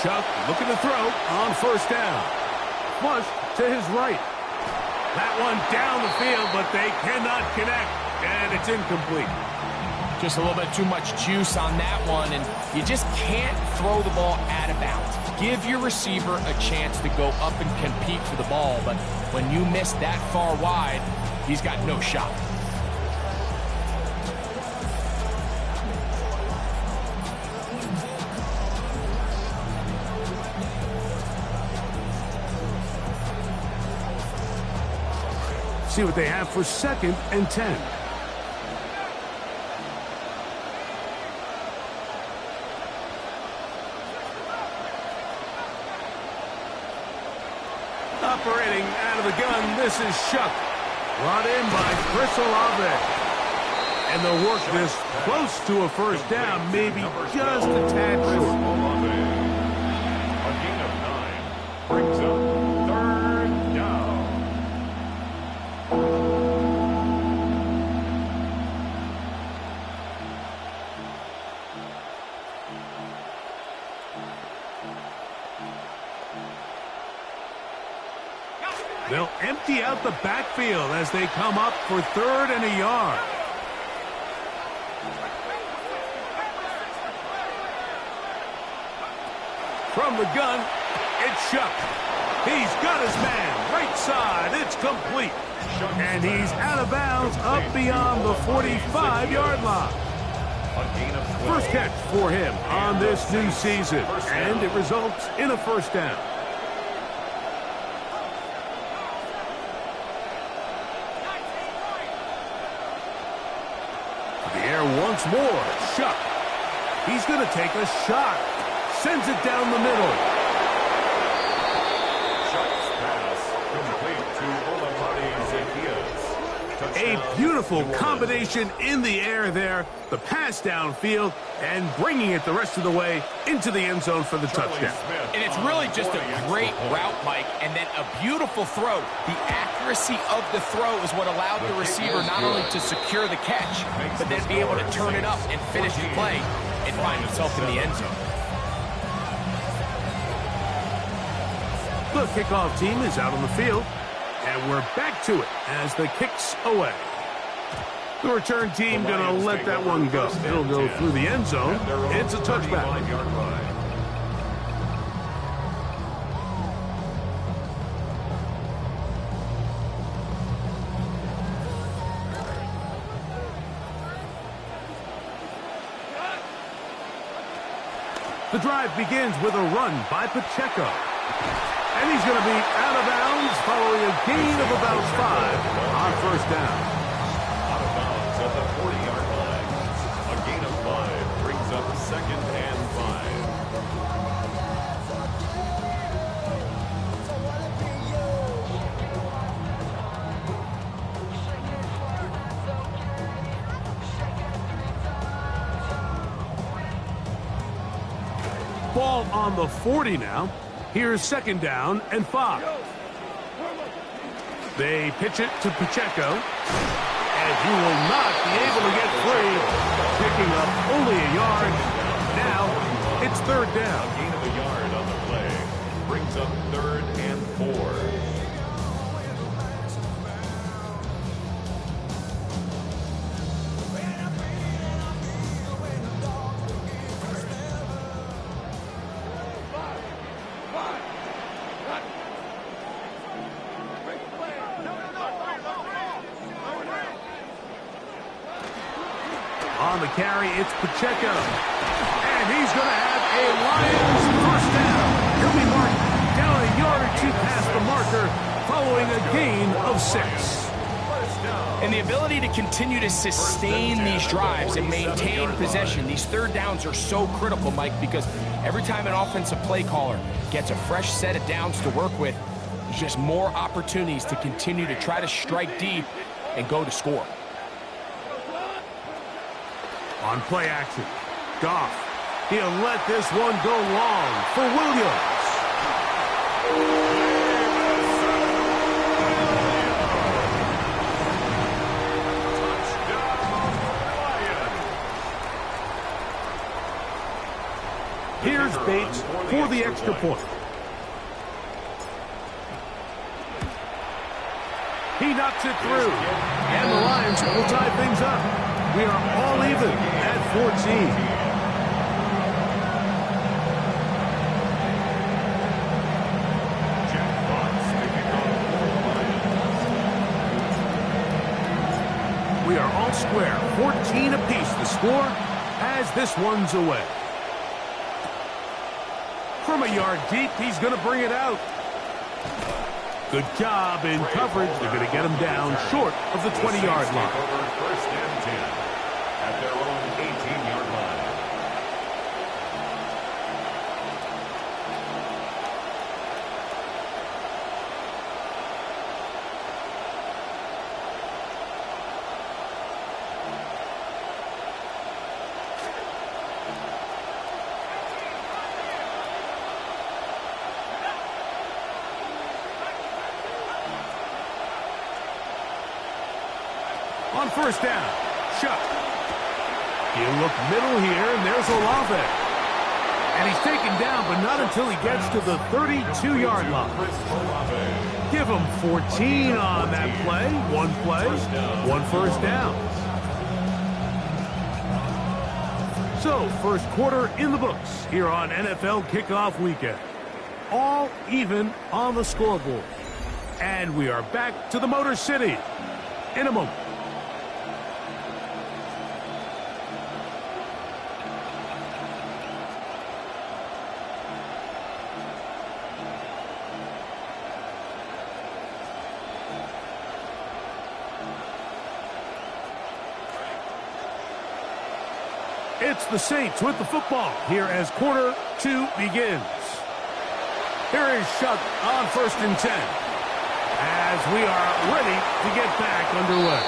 Chuck looking to throw on first down. Flush to his right. That one down the field, but they cannot connect, and it's incomplete. Just a little bit too much juice on that one, and you just can't throw the ball out of bounds. Give your receiver a chance to go up and compete for the ball, but when you miss that far wide, he's got no shot. See what they have for 2nd and 10. Operating out of the gun, this is Shuck. Brought in by Chris Olave. And they'll work this close to a first down, maybe just a tad short. A gain of 9 brings up 3rd down. They'll empty out the backfield as they come up for 3rd and a yard. From the gun, it's Shuck. He's got his man, right side, it's complete. And he's out of bounds up beyond the 45-yard line. First catch for him on this new season, and it results in a first down. The air once more, Shuck. He's going to take a shot. Sends it down the middle. Shuck's pass complete to Olamide Zacchaeus. A beautiful combination in the air there. The pass downfield and bringing it the rest of the way into the end zone for the touchdown. And it's really just a great route, Mike, and then a beautiful throw. The accuracy of the throw is what allowed the receiver not only to secure the catch, but then be able to turn it up and finish the play and find himself in the end zone. The kickoff team is out on the field, and we're back to it as the kick's away. The return team going to let that one go. It'll go through the end zone. It's a touchback. The drive begins with a run by Pacheco. And he's going to be out of bounds following a gain of about 5 on first down. Out of bounds at the 40-yard line. A gain of 5 brings up 2nd and 5. Ball on the 40 now. Here's 2nd down and 5. They pitch it to Pacheco, and he will not be able to get free, picking up only a yard. Now it's 3rd down. A gain of a yard on the play brings up 3rd and 4. On the carry, it's Pacheco. And he's going to have a Lions first down. He'll be marked down a yard or 2 past the marker following a gain of 6. And the ability to continue to sustain these drives and maintain possession, these 3rd downs are so critical, Mike, because every time an offensive play caller gets a fresh set of downs to work with, there's just more opportunities to continue to try to strike deep and go to score. On play action, Goff. He'll let this one go long for Williams. Here's Bates for the extra point. He knocks it through. And the Lions will tie things up. We are all even at 14. We are all square. 14 apiece the score as this one's away. From a yard deep, he's going to bring it out. Good job in coverage. They're going to get him down short of the 20-yard line. First and 10 at their own 18-yard line. On first down, Chuck. He'll look middle here, and there's Olave. And he's taken down, but not until he gets to the 32-yard line. Give him 14 on that play. One first down. So, first quarter in the books here on NFL Kickoff Weekend. All even on the scoreboard. And we are back to the Motor City in a moment. It's the Saints with the football here as quarter two begins. Here is Chuck on first and 10 as we are ready to get back underway.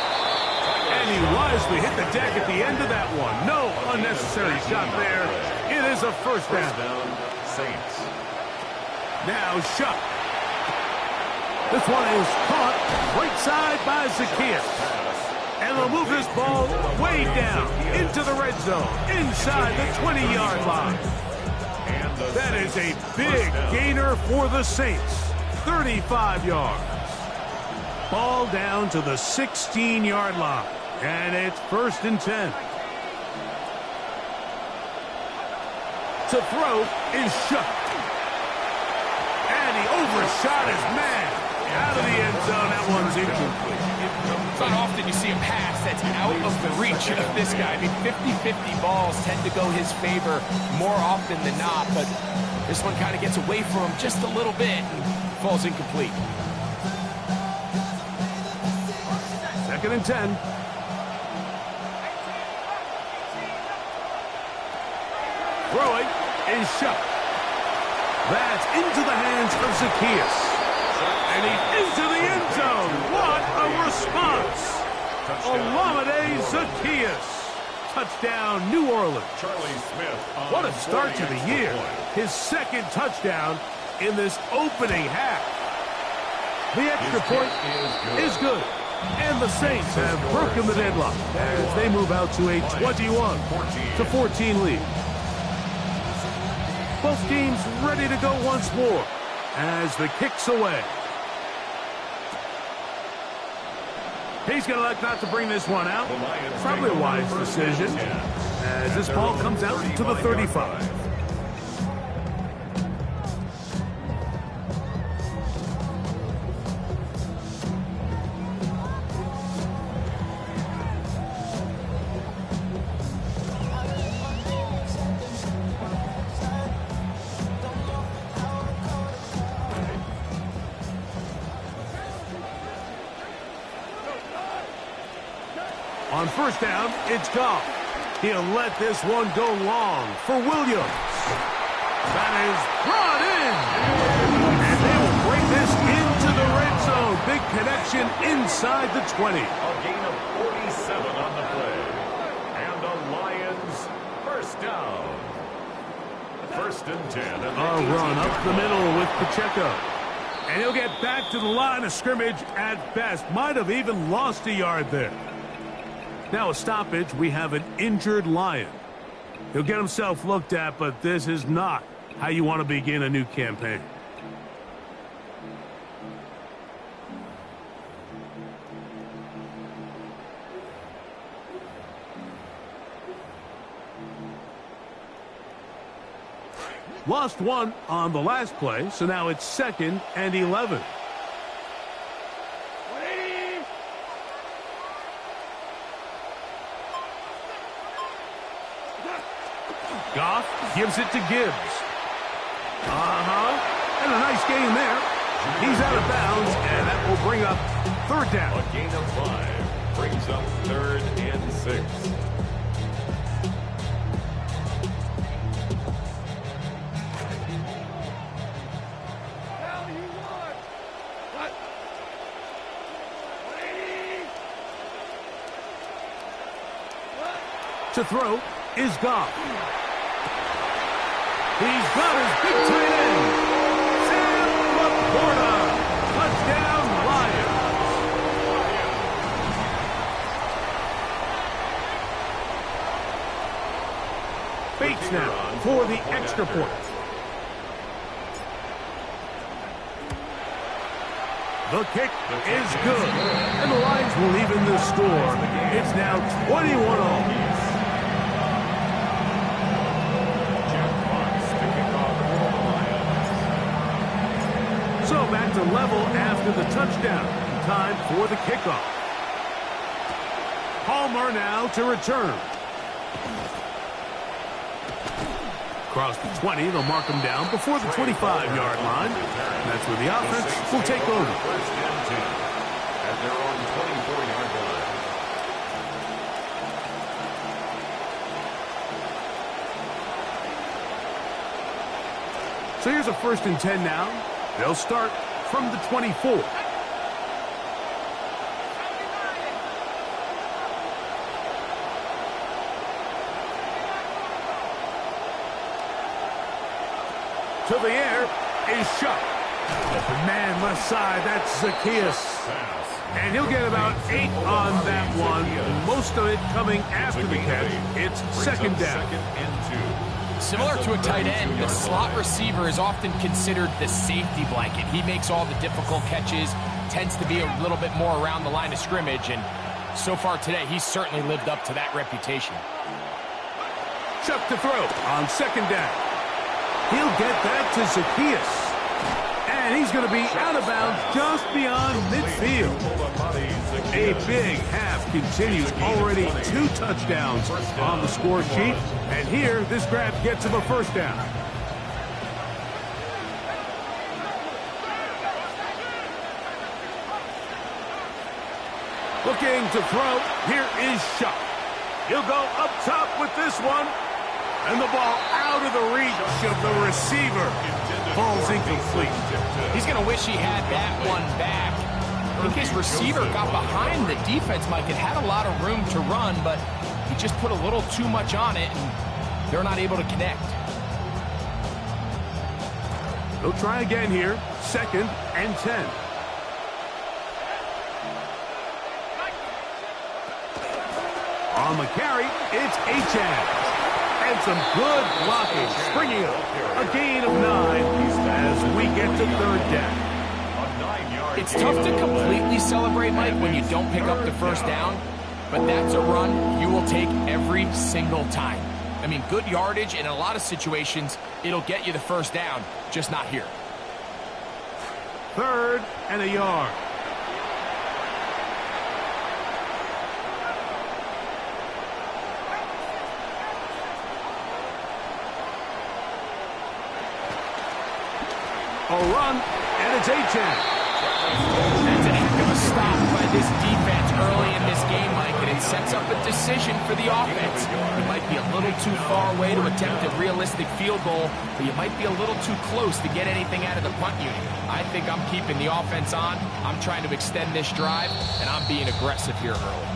And he wisely hit the deck at the end of that one. No unnecessary shot there. It is a first down. Saints. Now Chuck. This one is caught right side by Zacchaeus. And they'll move this ball way down into the red zone, inside the 20-yard line. That is a big gainer for the Saints. 35 yards. Ball down to the 16-yard line. And it's first and 10. To throw is Chuck. And he overshot his man. Out of the end zone, that one's incomplete. It's not often you see a pass that's out of the reach of this guy. I mean, 50-50 balls tend to go his favor more often than not, but this one kind of gets away from him just a little bit and falls incomplete. Second and 10. Throwing is Chuck. That's into the hands of Zacchaeus. And he's into the end zone. What a response. Olamide Zacchaeus. Touchdown, New Orleans. Charlie Smith. What a start to the year. His second touchdown in this opening half. The extra point is good. And the Saints have broken the deadlock as they move out to a 21-14 lead. Both teams ready to go once more as the kick's away. He's going to elect not to bring this one out. Probably a wise decision as this ball comes out to the 35. On first down, it's Kfav. He'll let this one go long for Williams. That is brought in. And they will bring this into the red zone. Big connection inside the 20. A gain of 47 on the play. And the Lions first down. First and 10. A run up the middle with Pacheco. And he'll get back to the line of scrimmage at best. Might have even lost a yard there. Now a stoppage, we have an injured Lion. He'll get himself looked at, but this is not how you want to begin a new campaign. Lost one on the last play, so now it's 2nd and 11. Goff gives it to Gibbs. And a nice gain there. He's out of bounds, and that will bring up 3rd down. A gain of 5 brings up 3rd and 6. To throw is Goff. He's got his big tight end. Sam Laporta. Touchdown, Lions. Bates now for the extra point. The kick is good. And the Lions will even the score. It's now 21-all. So back to level after the touchdown. Time for the kickoff. Palmer now to return. Across the 20, they'll mark him down before the 25-yard line. And that's where the offense will take over. 1st and 10 at their own 24-yard line. So here's a 1st and 10 now. They'll start from the 24. To the air is Shuck. Open man left side, that's Zacchaeus. And he'll get about 8 on that one. Most of it coming after the catch. It's 2nd down. 2nd and 2. Similar to a tight end, the slot receiver is often considered the safety blanket. He makes all the difficult catches, tends to be a little bit more around the line of scrimmage, and so far today, he's certainly lived up to that reputation. Chuck to throw on 2nd down. He'll get that to Zacchaeus. And he's going to be out of bounds just beyond midfield. A big half continues. Already 2 touchdowns on the score sheet. And here, this grab gets him a 1st down. Looking to throw. Here is Shuck. He'll go up top with this one. And the ball out of the reach of the receiver. Falls incomplete. He's going to wish he had that one back. I think his receiver got behind the defense, Mike. It had a lot of room to run, but he just put a little too much on it, and they're not able to connect. They'll try again here. 2nd and 10. On the carry, it's Achane. And some good blocking, springing up. A gain of 9 as we get to 3rd down. It's tough to completely celebrate, Mike, when you don't pick up the 1st down, but that's a run you will take every single time. I mean, good yardage, and in a lot of situations, it'll get you the 1st down, just not here. 3rd and a yard. A run, and it's Achane. That's a heck of a stop by this defense early in this game, Mike, and it sets up a decision for the offense. You might be a little too far away to attempt a realistic field goal, but you might be a little too close to get anything out of the punt unit. I think I'm keeping the offense on. I'm trying to extend this drive, and I'm being aggressive here early.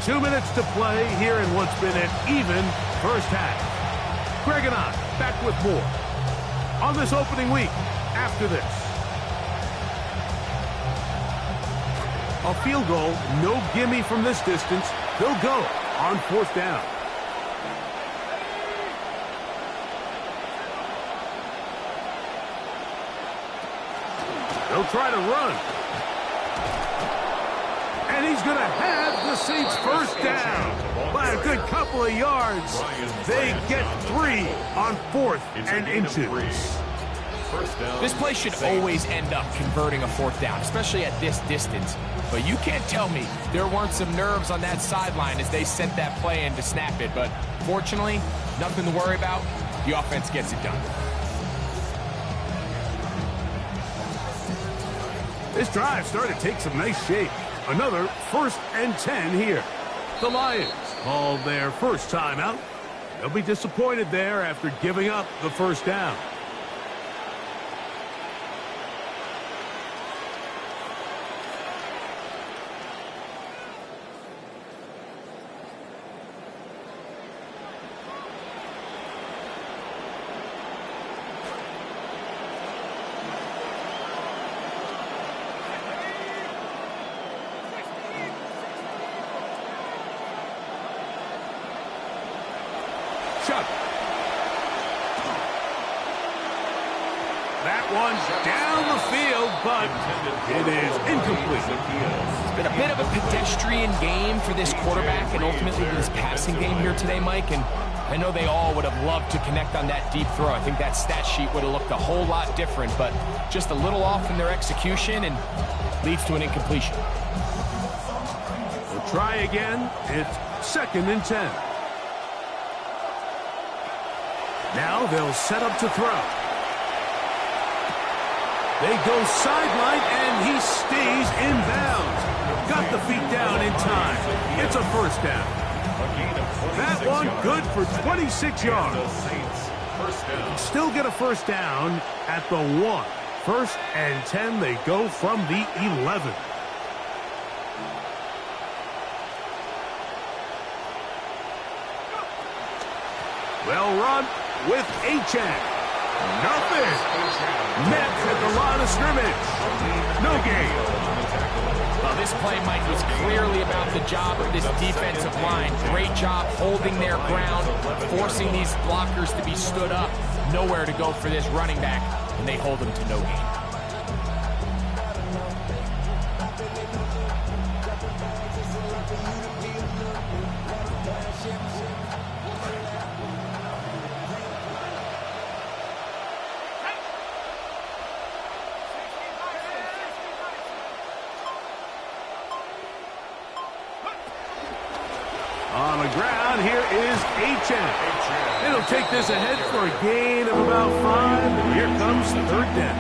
2 minutes to play here in what's been an even 1st half. Greg and I back with more on this opening week. After this, a field goal, no gimme from this distance. They'll go on 4th down. He'll try to run. And he's going to have the Saints first down by a good couple of yards. They get 3 on 4th and inches. This play should always end up converting a 4th down, especially at this distance. But you can't tell me there weren't some nerves on that sideline as they sent that play in to snap it. But fortunately, nothing to worry about. The offense gets it done. This drive started to take some nice shape. Another 1st and 10 here. The Lions called their first timeout. They'll be disappointed there after giving up the first down. That one's down the field, but it is incomplete. It's been a bit of a pedestrian game for this quarterback and ultimately this passing game here today, Mike. And I know they all would have loved to connect on that deep throw. I think that stat sheet would have looked a whole lot different, but just a little off in their execution and leads to an incompletion. We'll try again. It's 2nd and 10. Now they'll set up to throw. They go sideline, and he stays in bounds. Got the feet down in time. It's a first down. That one good for 26 yards. Still get a first down at the 1. 1st and 10, they go from the 11. Well run with H.N. Nothing. Nets at the line of scrimmage. No gain. Well, this play, Mike, was clearly about the job of this defensive line. Great job holding their ground, forcing these blockers to be stood up. Nowhere to go for this running back, and they hold him to no gain. On the ground, here is H.N. It'll take this ahead for a gain of about 5. And here comes 3rd down.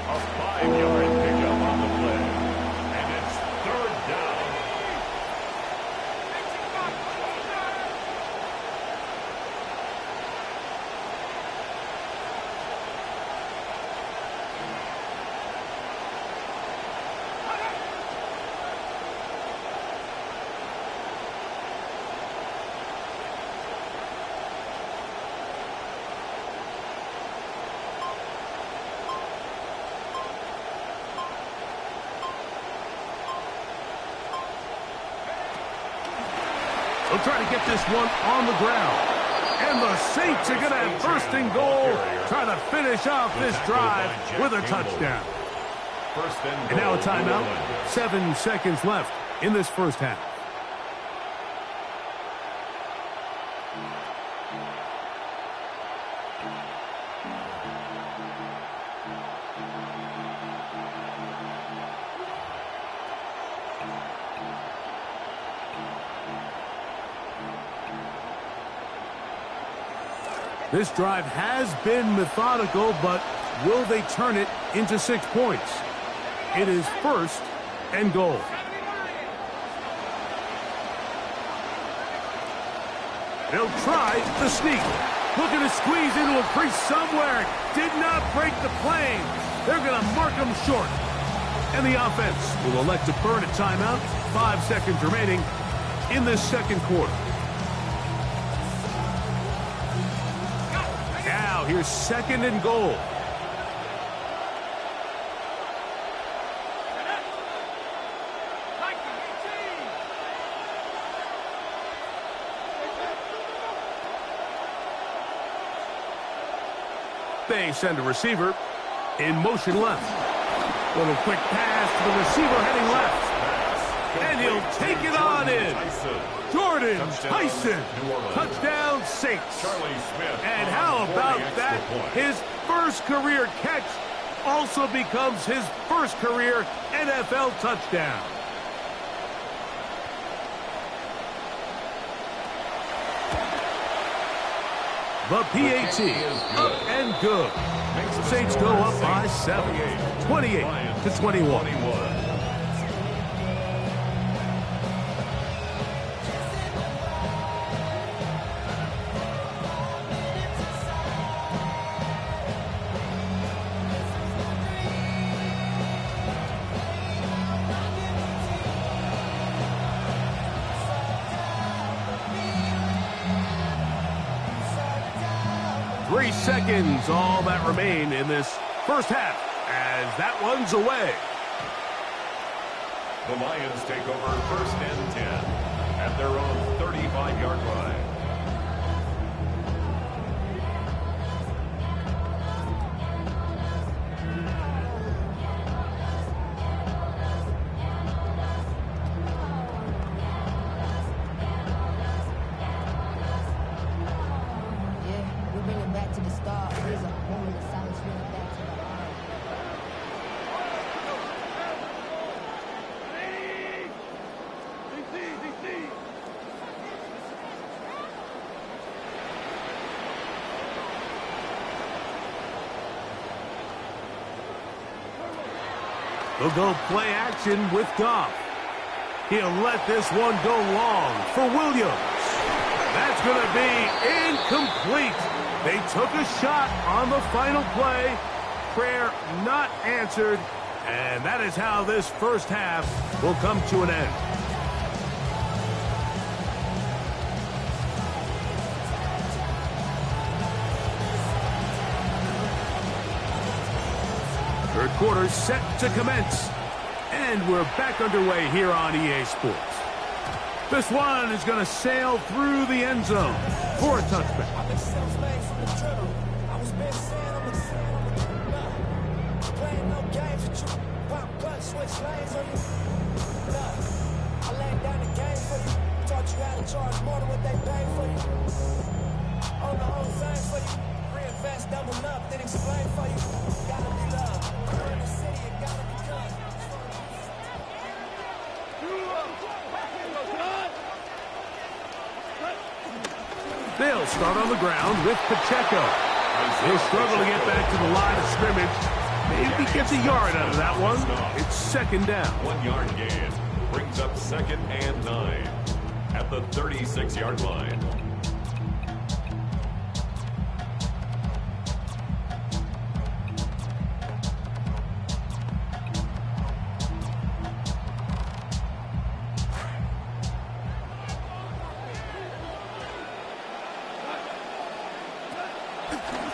A 5-yard pickup on the play. And it's 3rd down. They'll try to get this one on the ground. And the Saints are going to have 1st and goal, trying to finish off this drive with a touchdown. And now a timeout. 7 seconds left in this first half. This drive has been methodical, but will they turn it into 6 points? It is 1st and goal. They'll try the sneak. Looking to squeeze into a crease somewhere. Did not break the plane. They're going to mark them short. And the offense will elect to burn a timeout. 5 seconds remaining in this second quarter. Now here's 2nd and goal. They send a receiver in motion left. Little quick pass to the receiver heading left. And he'll take it on in. Jordan Tyson. Touchdown Saints. And how about that? His first career catch also becomes his first career NFL touchdown. The PAT, up and good. Saints go up by 7, 28-21. 3 seconds, all that remain in this first half, as that one's away. The Lions take over 1st and 10 at their own 35-yard line. He'll go play action with Kfav. He'll let this one go long for Williams. That's going to be incomplete. They took a shot on the final play. Prayer not answered. And that is how this first half will come to an end. Third quarter set to commence. And we're back underway here on EA Sports. This one is going to sail through the end zone for a touchback. They'll start on the ground with Pacheco. He'll struggle to get back to the line of scrimmage. Maybe gets a yard out of that one. It's second down. 1 yard gain brings up 2nd and 9 at the 36-yard line.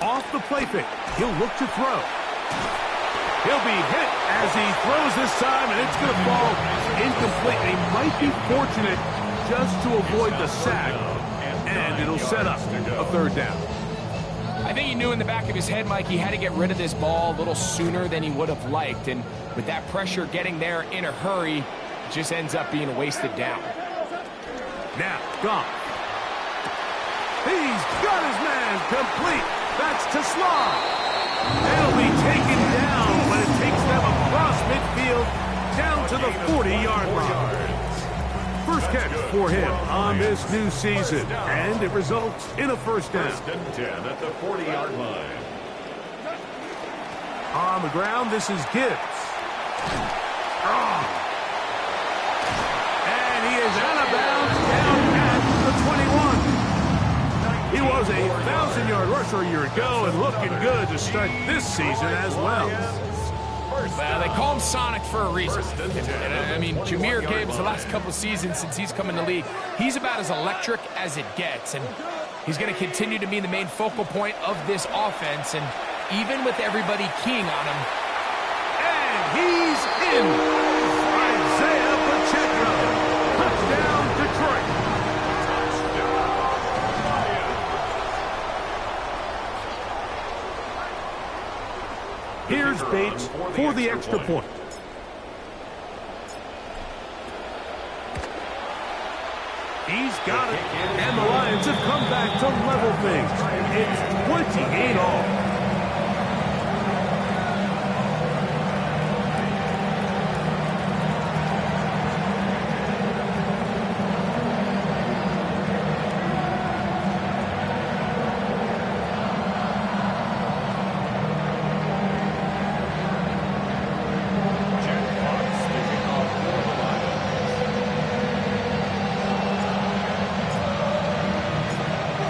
Off the play fake, he'll look to throw. He'll be hit as he throws this time, and it's going to fall incomplete. They might be fortunate just to avoid the sack, and it'll set up a third down. I think he knew in the back of his head, Mike, he had to get rid of this ball a little sooner than he would have liked, and with that pressure getting there in a hurry, it just ends up being a wasted down. Now, gone. He's got his man complete. That's to Slav. They'll be taken down, but it takes them across midfield down to the 40-yard line. First catch for him on this new season, and it results in a first down. 1st and 10 at the 40-yard line. On the ground, this is Gibbs. And he is out of bounds down at the 21. He was a 1,000-yard rusher a year ago and looking good to start this season as well. Well, they call him Sonic for a reason. I mean, Jahmyr Gibbs, the last couple seasons since he's come in the league, he's about as electric as it gets. And he's going to continue to be the main focal point of this offense. And even with everybody keying on him. And he's in. Isaiah Pacheco. Touchdown, Detroit. Here's States for the extra point. He's got it. And the Lions have come back to level things. It's 28 all.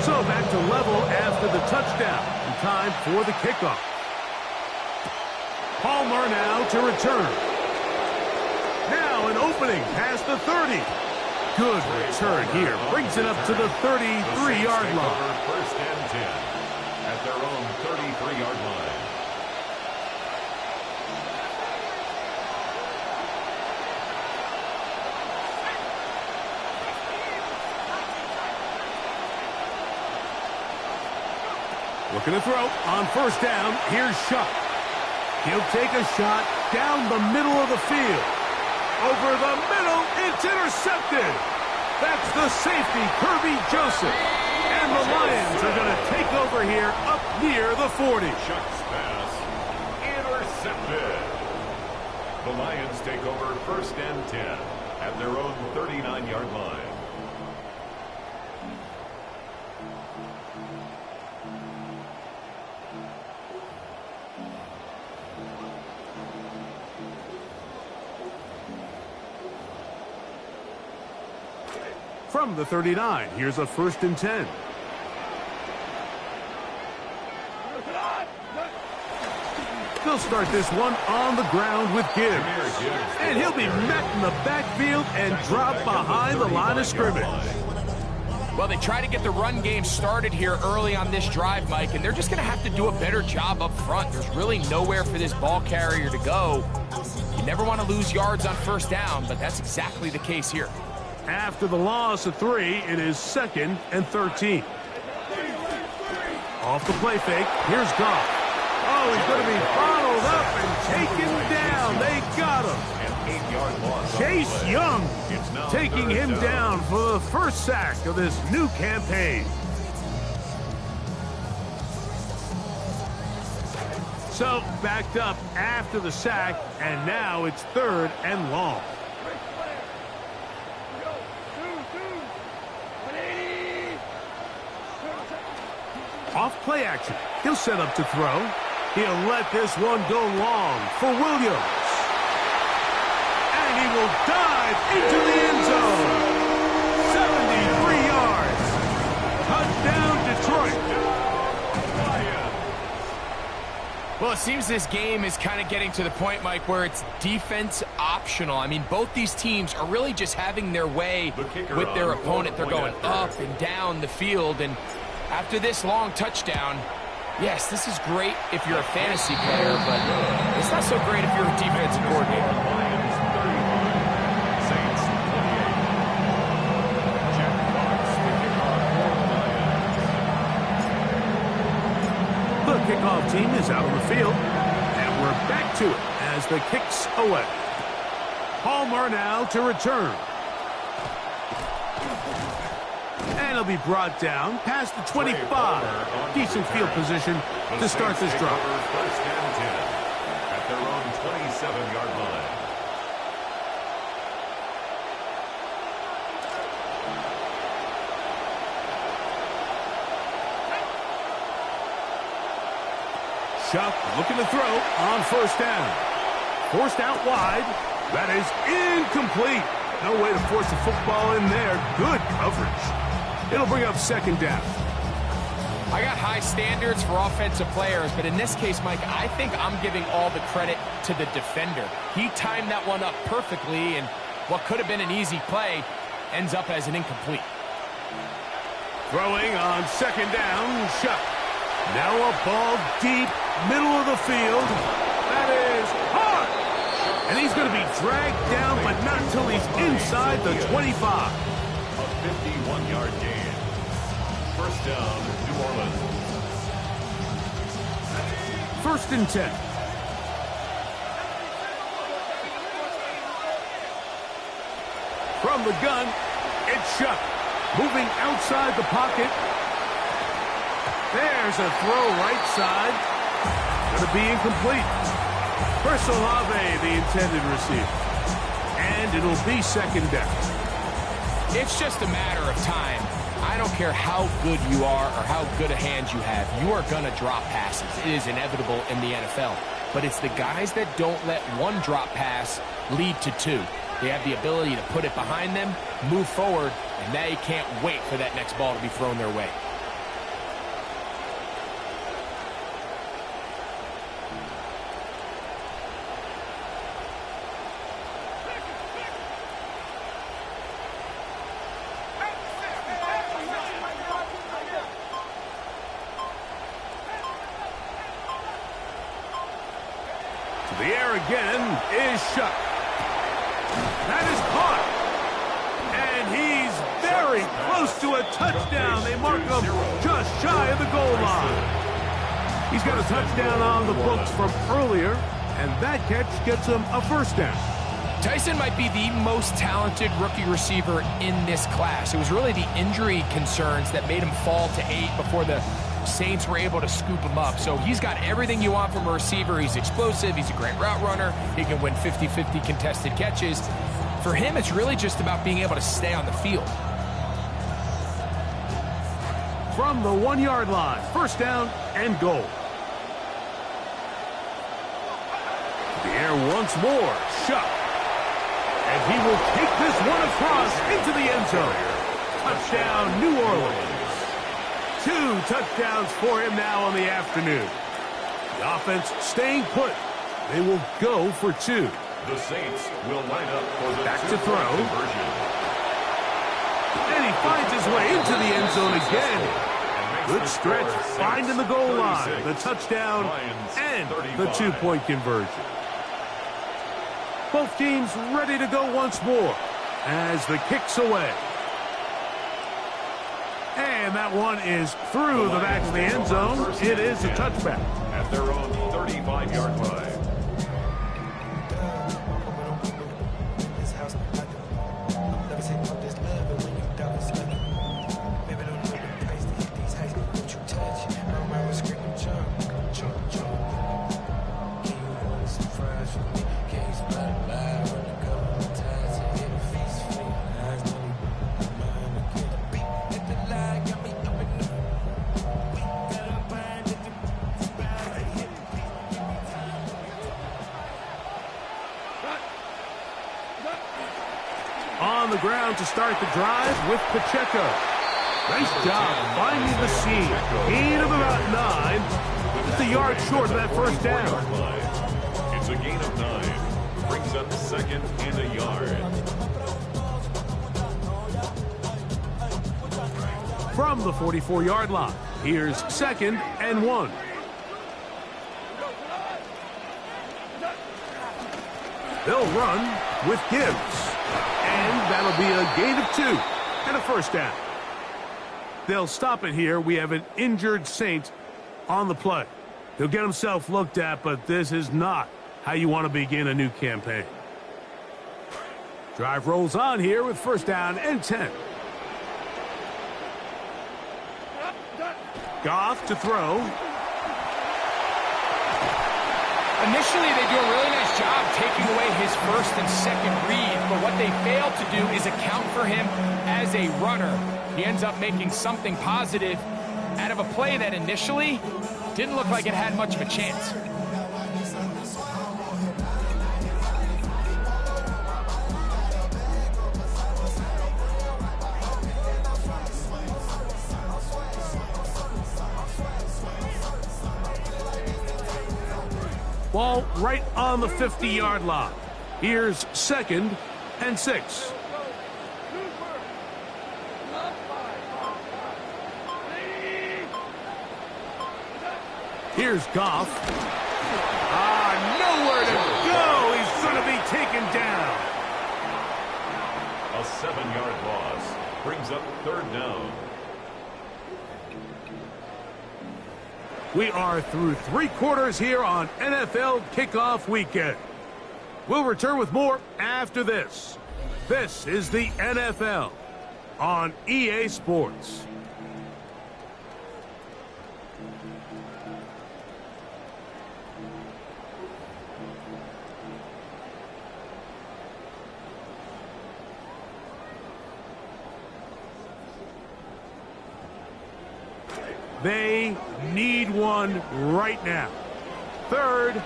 So back to level after the touchdown. And time for the kickoff. Palmer now to return. Now an opening past the 30. Good return here. Brings it up to the 33-yard line. First and 10 at their own 33-yard line. Looking to throw on first down. Here's Shuck. He'll take a shot down the middle of the field. Over the middle, it's intercepted. That's the safety, Kirby Joseph. And the Lions are going to take over here up near the 40. Shuck's pass intercepted. The Lions take over first and 10 at their own 39-yard line. From the 39, here's a first and 10. They'll start this one on the ground with Gibbs. And he'll be met in the backfield and drop behind the line of scrimmage. Well, they try to get the run game started here early on this drive, Mike, and they're just going to have to do a better job up front. There's really nowhere for this ball carrier to go. You never want to lose yards on first down, but that's exactly the case here. After the loss of 3, it is 2nd and 13. Off the play fake, here's Goff. Oh, he's going to be bottled up and taken down. They got him. An 8-yard loss. Chase Young taking him down for the first sack of this new campaign. So, backed up after the sack, and now it's 3rd and long. Off play action. He'll set up to throw. He'll let this one go long for Williams. And he will dive into the end zone. 73 yards. Touchdown, Detroit. Well, it seems this game is kind of getting to the point, Mike, where it's defense optional. I mean, both these teams are really just having their way with their opponent. They're going up and down the field, and after this long touchdown, yes, this is great if you're a fantasy player, but it's not so great if you're a defensive coordinator. Lions 31, Saints 28. Jeff Fox, the kickoff for the Lions. The kickoff team is out on the field, and we're back to it as the kick's away. Palmer now to return. And he'll be brought down past the 25. Decent field position to start this drive. First and 10 at their own 27-yard line. Shuck looking to throw on first down. Forced out wide. That is incomplete. No way to force the football in there. Good coverage. It'll bring up 2nd down. I got high standards for offensive players, but in this case, Mike, I think I'm giving all the credit to the defender. He timed that one up perfectly, and what could have been an easy play ends up as an incomplete. Throwing on 2nd down, Shuck. Now a ball deep, middle of the field. That is hard. And he's going to be dragged down, but not until he's inside the 25. A 51-yard gain. First down, New Orleans. 1st and 10. From the gun, it's Shuck. Moving outside the pocket. There's a throw right side. Going to be incomplete. First Olave, the intended receiver. And it'll be second down. It's just a matter of time. I don't care how good you are or how good a hand you have. You are going to drop passes. It is inevitable in the NFL. But it's the guys that don't let one drop pass lead to two. They have the ability to put it behind them, move forward, and they can't wait for that next ball to be thrown their way. To the air again is Shuck. That is caught. And he's very close to a touchdown. They mark him just shy of the goal line. He's got a touchdown on the books from earlier, and that catch gets him a first down. Tyson might be the most talented rookie receiver in this class. It was really the injury concerns that made him fall to 8 before the Saints were able to scoop him up. So he's got everything you want from a receiver. He's explosive. He's a great route runner. He can win 50-50 contested catches. For him, it's really just about being able to stay on the field. From the 1-yard line, first down and goal. The air once more, Shuck. And he will take this one across into the end zone. Touchdown, New Orleans. 2 touchdowns for him now on the afternoon. The offense staying put. They will go for 2. The Saints will line up for the back to throw. Conversion. And he finds his way into the end zone again. Good stretch, finding the goal line, the touchdown, and the 2-point conversion. Both teams ready to go once more as the kick's away. And that one is through the back of the end zone. It is a touchback. At their own 35-yard line. On the ground to start the drive with Pacheco. Nice job finding the seam. Gain of about 9. Just a yard short of that first down. It's a gain of 9. Brings up second and a yard. From the 44-yard line, here's second and 1. They'll run with Gibbs. And that'll be a gain of 2 and a first down. They'll stop it here. We have an injured Saint on the play. He'll get himself looked at, but this is not how you want to begin a new campaign. Drive rolls on here with first down and 10. Goff to throw. Initially, they do a really nice job taking away his first and second read, but what they fail to do is account for him as a runner. He ends up making something positive out of a play that initially didn't look like it had much of a chance. Ball right on the 50-yard line. Here's second and 6. Here's Goff. Nowhere to go. He's going to be taken down. A 7-yard loss brings up third down. We are through 3 quarters here on NFL Kickoff Weekend. We'll return with more after this. This is the NFL on EA Sports. They need one right now. 3rd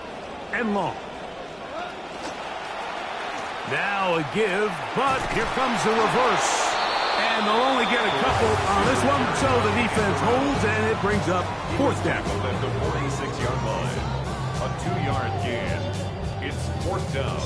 and long. Now a give, but here comes the reverse. And they'll only get a couple on this one, so the defense holds, and it brings up 4th down. At the 46-yard line. A 2-yard gain. It's 4th down.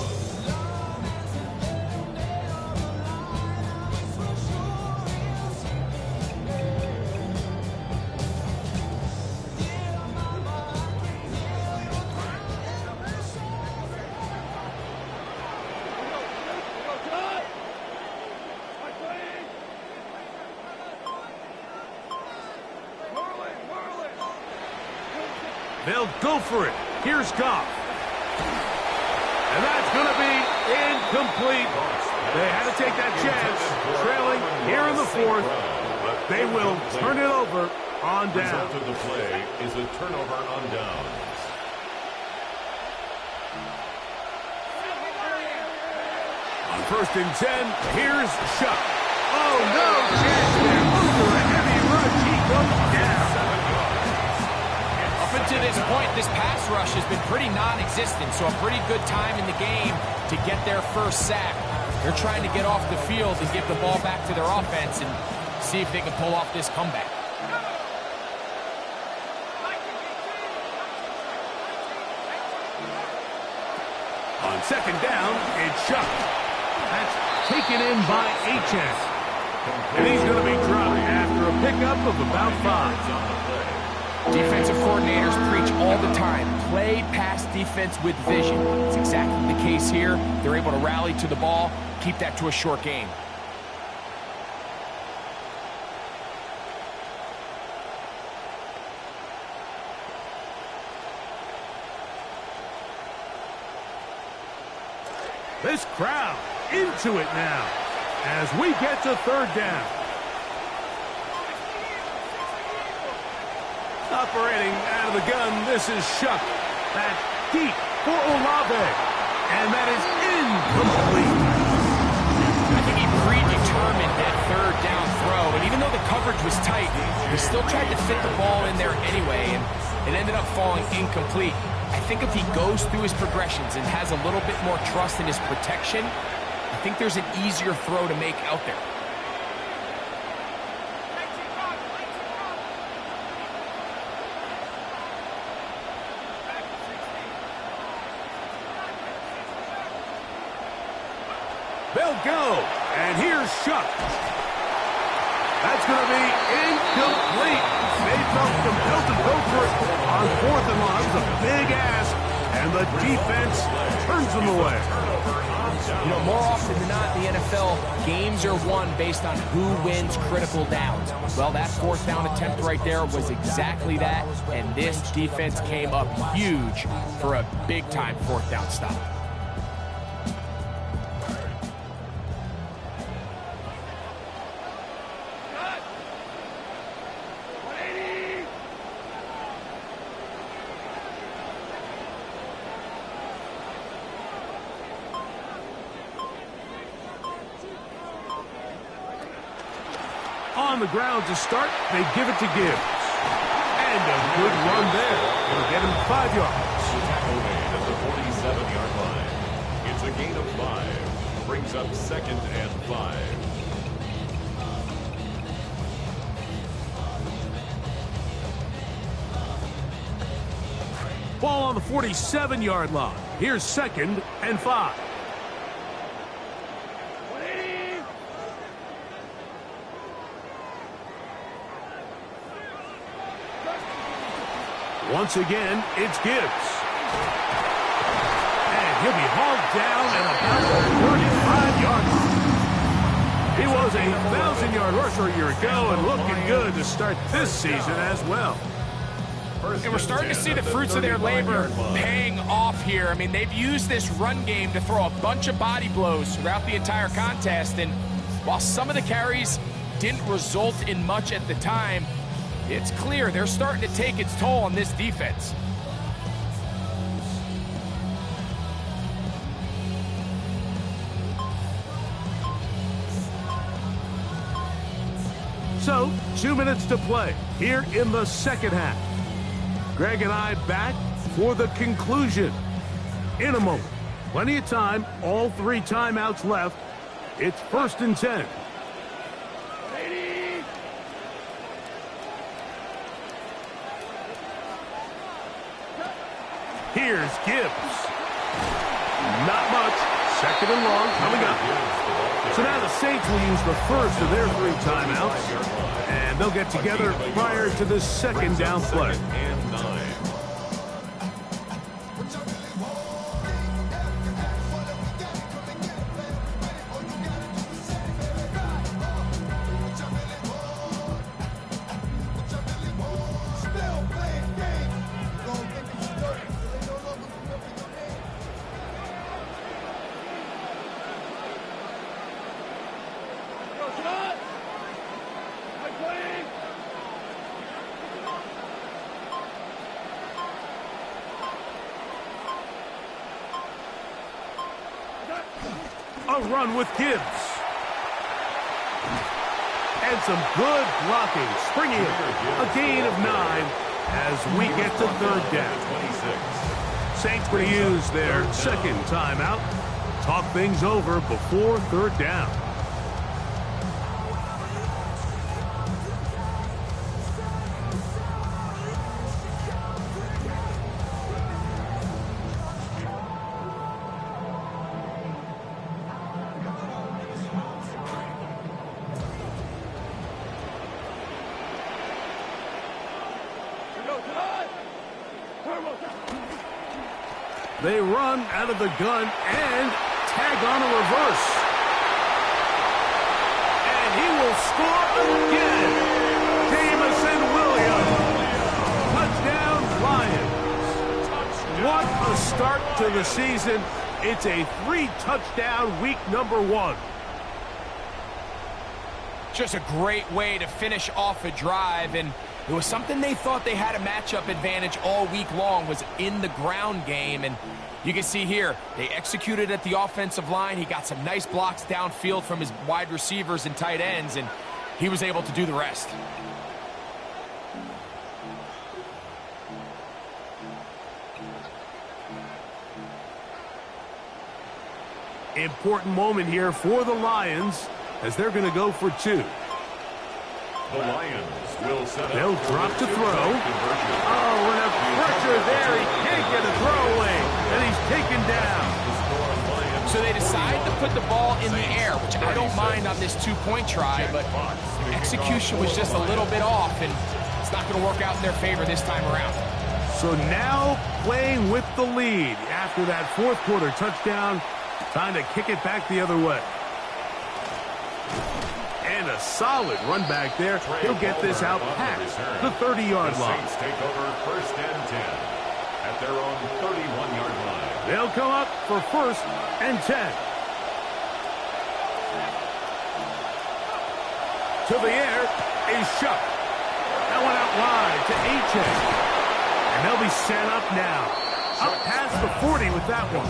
They'll go for it. Here's Kfav. And that's going to be incomplete. They had to take that chance. Trailing here in the 4th. They will turn it over on down. The result of the play is a turnover on downs. On 1st and 10, here's Shuck. Oh, no chance there. Under a heavy rush, he goes down. Up until this point, this pass rush has been pretty non-existent, so a pretty good time in the game to get their first sack. They're trying to get off the field and give the ball back to their offense and see if they can pull off this comeback. On 2nd down, it's Shuck. That's taken in by Achan. And he's going to be dropped after a pickup of about 5. Defensive coordinators preach all the time, play pass defense with vision. It's exactly the case here. They're able to rally to the ball, keep that to a short game. This crowd into it now as we get to 3rd down. Operating out of the gun, this is Shuck. That's deep for Olave. And that is incomplete. I think he predetermined that 3rd down throw. And even though the coverage was tight, he still tried to fit the ball in there anyway. And it ended up falling incomplete. I think if he goes through his progressions and has a little bit more trust in his protection, I think there's an easier throw to make out there. They'll go, and here's Shuck. That's going to be incomplete. They felt compelled to go for it on 4th and long. It was a big ask, and the defense turns them away. You know, more often than not in the NFL, games are won based on who wins critical downs. Well, that 4th down attempt right there was exactly that, and this defense came up huge for a big-time 4th down stop. On the ground to start, they give it to Gibbs. And a good run there. It'll get him 5 yards. Tackle made at the 47-yard line. It's a gain of 5. Brings up 2nd and 5. Ball on the 47-yard line. Here's 2nd and 5. Once again, it's Gibbs. And he'll be hauled down at about the 35-yard line. He was a 1,000-yard rusher a year ago and looking good to start this season as well. And we're starting to see the fruits of their labor paying off here. I mean, they've used this run game to throw a bunch of body blows throughout the entire contest. And while some of the carries didn't result in much at the time, it's clear they're starting to take its toll on this defense. So, 2 minutes to play here in the second half. Greg and I back for the conclusion in a moment. Plenty of time, all 3 timeouts left. It's 1st and 10. Here's Gibbs. Not much. 2nd and long coming up. So now the Saints will use the first of their 3 timeouts, and they'll get together prior to the 2nd down play. A run with Gibbs. And some good blocking. Springing it. A gain of 9 as we get to 3rd down. Saints going to use their 2nd timeout. Talk things over before 3rd down. They run out of the gun and tag on a reverse. And he will score again. Jamison Williams. Touchdown, Lions. What a start to the season. It's a 3-touchdown week number 1. Just a great way to finish off a drive, and it was something they thought they had a matchup advantage all week long, was in the ground game. And you can see here, they executed at the offensive line. He got some nice blocks downfield from his wide receivers and tight ends, and he was able to do the rest. Important moment here for the Lions as they're going to go for 2. The Lions will set up. They'll drop to throw. Oh, and a pressure there. He can't get a throw away. And he's taken down. So they decide to put the ball in the air, which I don't mind on this 2-point try, but the execution was just a little bit off, and it's not going to work out in their favor this time around. So now playing with the lead after that 4th quarter touchdown, time to kick it back the other way. And a solid run back there. He'll get this out past the 30-yard line. The Saints take over 1st and 10 at their own 31-yard line. They'll come up for 1st and 10. To the air is Shuck. That one out wide to H.A. And they'll be set up now. Up past the 40 with that one.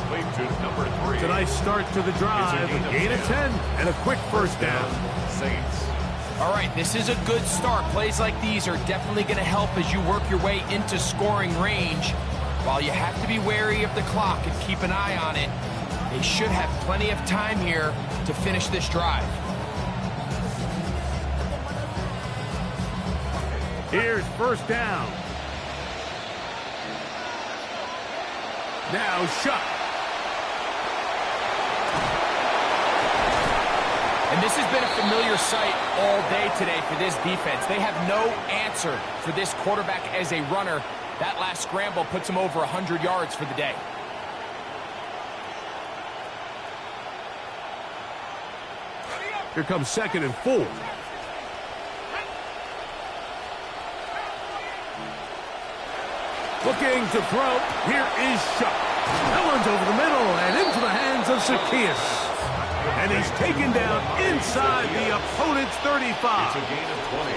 It's a nice start to the drive. A gain of 10 and a quick 1st down. Saints. All right, this is a good start. Plays like these are definitely going to help as you work your way into scoring range. While you have to be wary of the clock and keep an eye on it, they should have plenty of time here to finish this drive. Here's 1st down. Now Shuck. And this has been a familiar sight all day today for this defense. They have no answer for this quarterback as a runner. That last scramble puts him over 100 yards for the day. Here comes 2nd and 4. Looking to throw. Here is Shuck. That one's over the middle and into the hands of Zacchaeus. And he's taken down inside the opponent's 35. It's a gain of 20.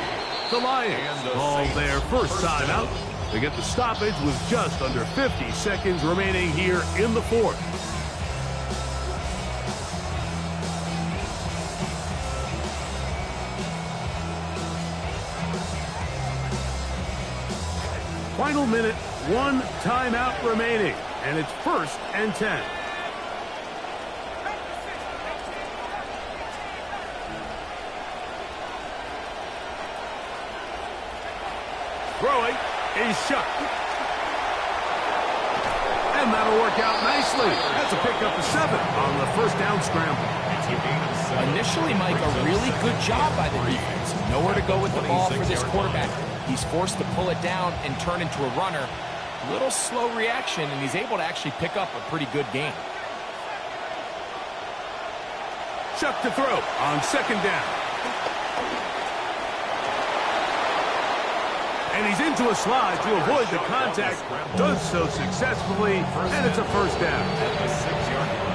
The Lions call their first timeout. They get the stoppage with just under 50 seconds remaining here in the fourth. Final minute, one timeout remaining, and it's 1st and 10. Throwing is Shuck. And that'll work out nicely. That's a pickup of 7 on the first down scramble. It's a gain of 7. Initially, Mike, a really good job by the defense. Nowhere to go with the ball for this quarterback. He's forced to pull it down and turn into a runner. A little slow reaction, and he's able to actually pick up a pretty good game. Shuck to throw on 2nd down. And he's into a slide to avoid the contact. Does so successfully, and it's a 1st down. At the 6-yard line.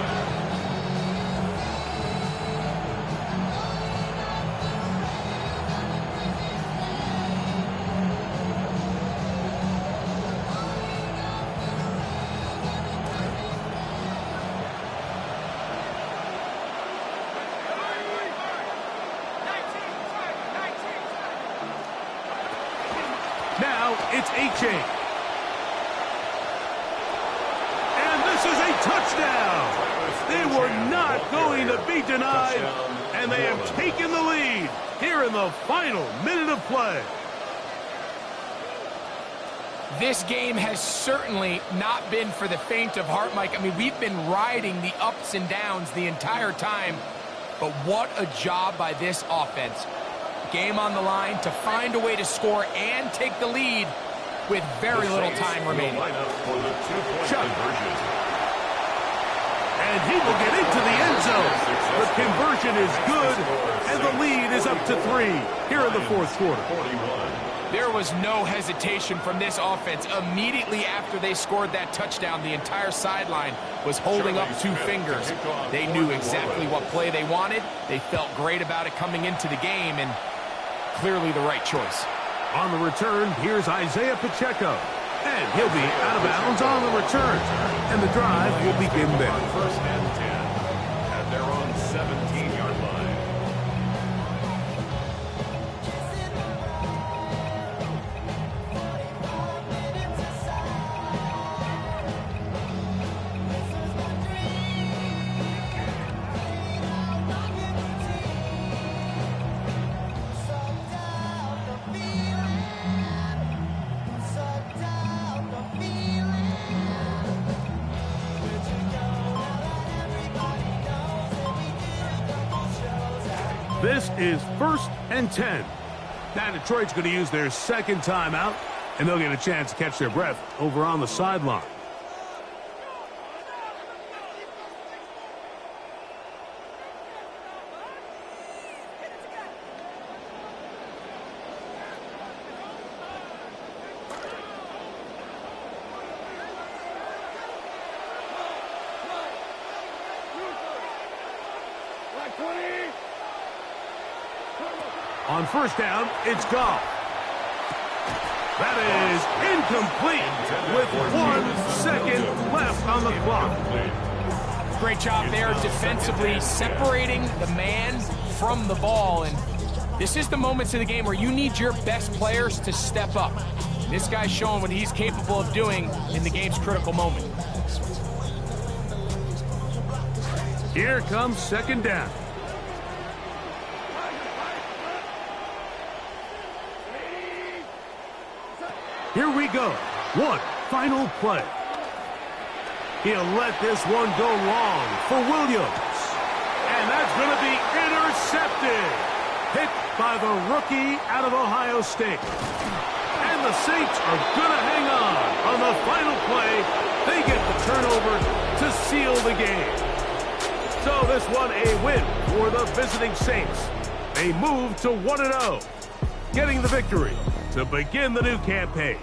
Now it's H.A. And this is a touchdown. They were not going to be denied, and they have taken the lead here in the final minute of play. This game has certainly not been for the faint of heart, Mike. I mean, we've been riding the ups and downs the entire time, but what a job by this offense. Game on the line to find a way to score and take the lead with very little time remaining. Chuck. And he will get into the end zone. The conversion is good, and the lead is up to 3 here in the 4th quarter. There was no hesitation from this offense. Immediately after they scored that touchdown, the entire sideline was holding up 2 fingers. They knew exactly what play they wanted. They felt great about it coming into the game, and clearly the right choice. On the return, here's Isaiah Pacheco. And he'll be out of bounds on the return. And the drive will begin there. 1st and 10 at their own 17-yard line. This is 1st and 10. Now Detroit's going to use their 2nd timeout, and they'll get a chance to catch their breath over on the sideline. On 1st down, it's Goff. That is incomplete with 1 second left on the clock. Great job there defensively, separating the man from the ball. And this is the moments of the game where you need your best players to step up. This guy's showing what he's capable of doing in the game's critical moment. Here comes 2nd down. Here we go. One final play. He'll let this one go long for Williams. And that's going to be intercepted. Picked by the rookie out of Ohio State. And the Saints are going to hang on the final play. They get the turnover to seal the game. So this one a win for the visiting Saints. They move to 1-0, getting the victory to begin the new campaign.